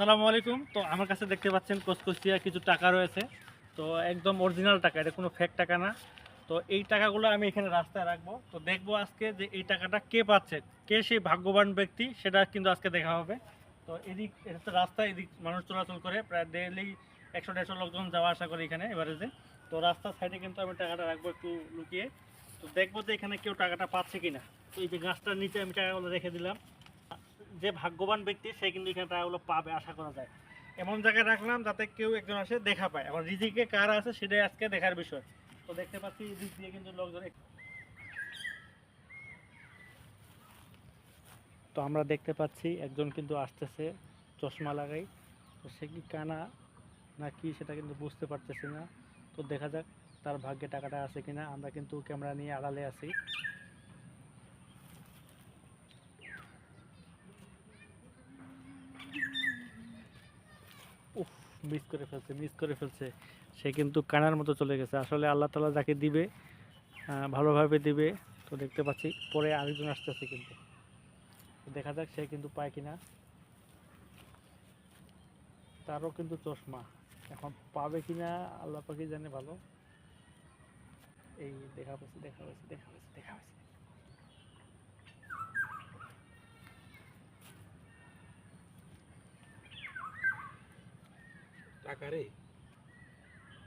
আসসালামু আলাইকুম। তো আমার কাছে দেখতে পাচ্ছেন কচকচিয়া কিছু টাকা রয়েছে। তো একদম অরিজিনাল টাকা, এটা কোনো ফেক টাকা না। তো এই টাকাগুলো আমি এখানে রাস্তায় রাখবো। তো দেখবো আজকে যে এই টাকাটা কে পাচ্ছে, কে সেই ভাগ্যবান ব্যক্তি, সেটা কিন্তু আজকে দেখা হবে। তো এদিক এটা তো রাস্তায়, এদিক মানুষ চলাচল করে প্রায় ডেইলি 100-150 লোকজন যাওয়া আসা করে এখানে এভারেজে। তো রাস্তার সাইডে কিন্তু আমি টাকাটা রাখবো একটু লুকিয়ে। তো দেখবো যে এখানে কেউ টাকাটা পাচ্ছে কিনা। তো এই যে গাছটার নিচে আমি টাকাগুলো রেখে দিলাম। যে ভাগ্যবান ব্যক্তি সে কিন্তু এখানে টাকাগুলো পাবে আশা করা যায়। এমন জায়গায় রাখলাম যাতে কেউ একজন আসে দেখা পায়। এখন রিজিকে কার আছে সেটাই আজকে দেখার বিষয়। তো দেখতে পাচ্ছি এদিক দিয়ে কিন্তু লোকজন, তো আমরা দেখতে পাচ্ছি একজন কিন্তু আসতেছে চশমা লাগাই। তো সে কি কানা না কি সেটা কিন্তু বুঝতে পারতেছি না। তো দেখা যাক তার ভাগ্যে টাকাটা আছে কিনা। আমরা কিন্তু ক্যামেরা নিয়ে আড়ালে আছি। উফ, মিস করে ফেলছে। সে কিন্তু কানার মতো চলে গেছে। আসলে আল্লাহ তাআলা যাকে দিবে ভালোভাবে দিবে। তো দেখতে পাচ্ছি পরে আরেকজন আসতেছে কিন্তু। তো দেখা যাক সে কিন্তু পায় কিনা। তারও কিন্তু চশমা, এখন পাবে কিনা আল্লাহ পাকই জানে ভালো। এই দেখা পাচ্ছি। টাকা রে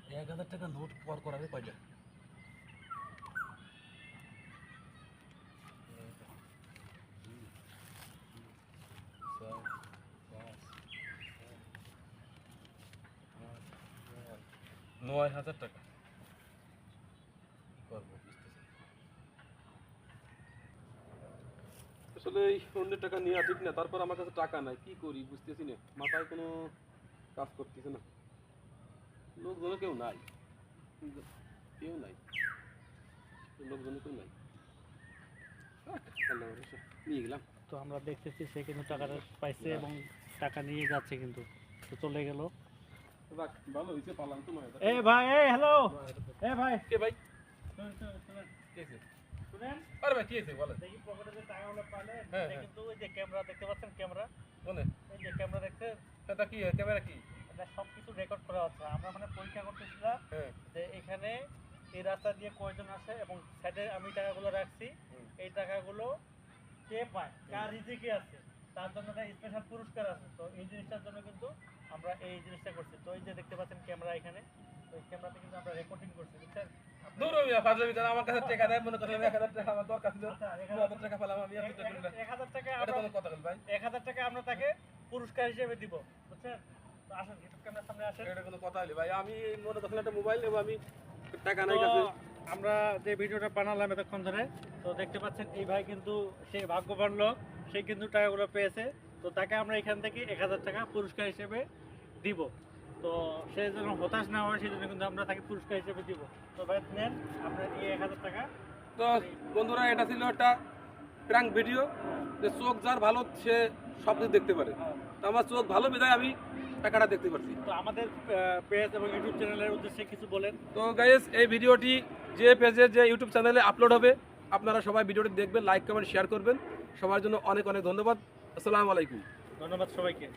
1,000 টাকা নোট পর করাবে কয়টা? চার, পাঁচ, ছয়, 9,000 টাকা। কি করবো বুঝতেছি না। আসলে এই অন্যের টাকা নেওয়া ঠিক না, তারপর আমার কাছে টাকা নাই, কি করি বুঝতেছি না, মাথায় কোনো কাজ করতেছে না। লোকজনে কেউ নাই, কেউ নাই, লোকজনে কেউ নাই। আল্লাহ ভরসা, নিয়ে গেলাম। তো আমরা দেখতেছি সে কিন্তু টাকাটা পাইছে এবং টাকা নিয়ে যাচ্ছে কিন্তু। তো চলে গেল। যাক, ভালো হয়েছে, পালাম তো। এ ভাই, এই হ্যালো, এ ভাই, কে ভাই? শুনেন কে আছে? শুনেন, আরে ভাই কি আছে বলেন। দেখি পকেটে যে টাকাগুলো পাইলে, হ্যাঁ, এটা হ্যাঁ। কিন্তু ওই যে ক্যামেরা দেখতে পাচ্ছেন, ক্যামেরা, বলেন এই যে ক্যামেরা দেখছেন, এটা কি ক্যামেরা কি? এটা সবকিছু রেকর্ড করা হচ্ছে। আমরা মানে পরীক্ষা করতেছিলাম হ্যাঁ। যে এখানে এই রাস্তা দিয়ে কয়জন আসে এবং সাইডে আমি টাকাগুলো রাখছি। এই টাকাগুলো কে পায়, কার রিজিকে আছে, তার জন্য একটা স্পেশাল পুরস্কার আছে। তো এই জিনিসটার জন্য কিন্তু আমরা এই জিনিসটা করছি। তো এই যে দেখতে পাচ্ছেন ক্যামেরা এখানে, তো এই ক্যামেরাতে কিন্তু আমরা রেকর্ডিং করছি, বুঝছেন? দূর মিয়া ফাজলামি করে আমার কাছে টাকা দেয়, মনে করলাম 1,000 টাকা আমার দরকার ছিল। আচ্ছা, 2,000 টাকা পেলাম আমি, এত টাকা না। 1,000 টাকা এটা আমরা, কোনো কথা বল ভাই? 1,000 টাকা আমরা তাকে পুরস্কার হিসেবে দিব, বুঝছেন? তো আসেন, ইউটিউব ক্যামেরার সামনে আসেন। এটা কোনো কথা হইলো ভাই? আমি মনে করছিলাম একটা মোবাইল নেবো, আমি টাকা নাই তো কাছে। আমরা যে ভিডিওটা বানালাম এতক্ষণ ধরে, তো দেখতে পাচ্ছেন এই ভাই কিন্তু সেই ভাগ্যবান লোক, সে কিন্তু টাকাগুলো পেয়েছে। তো তাকে আমরা এখান থেকে 1,000 টাকা পুরস্কার হিসেবে দিব। তো সে যেন হতাশ না হয় সেই জন্য কিন্তু আমরা তাকে পুরস্কার হিসেবে দিব। তো ভাই নেন আপনার এই 1,000 টাকা। তো বন্ধুরা, এটা ছিল একটা প্র্যাঙ্ক ভিডিও, যে চোখ যার ভালো সে সব কিছু দেখতে পারে। তো আমার চোখ ভালো বিধায় আমি টাকাটা দেখতে পারছি। তো আমাদের পেজ এবং ইউটিউব চ্যানেলের উদ্দেশ্যে কিছু বলেন। তো গাইস, এই ভিডিওটি যে পেজে, যে ইউটিউব চ্যানেলে আপলোড হবে, আপনারা সবাই ভিডিওটি দেখবেন, লাইক কমেন্ট শেয়ার করবেন। সবার জন্য অনেক অনেক ধন্যবাদ। আসসালামু আলাইকুম। ধন্যবাদ সবাইকে।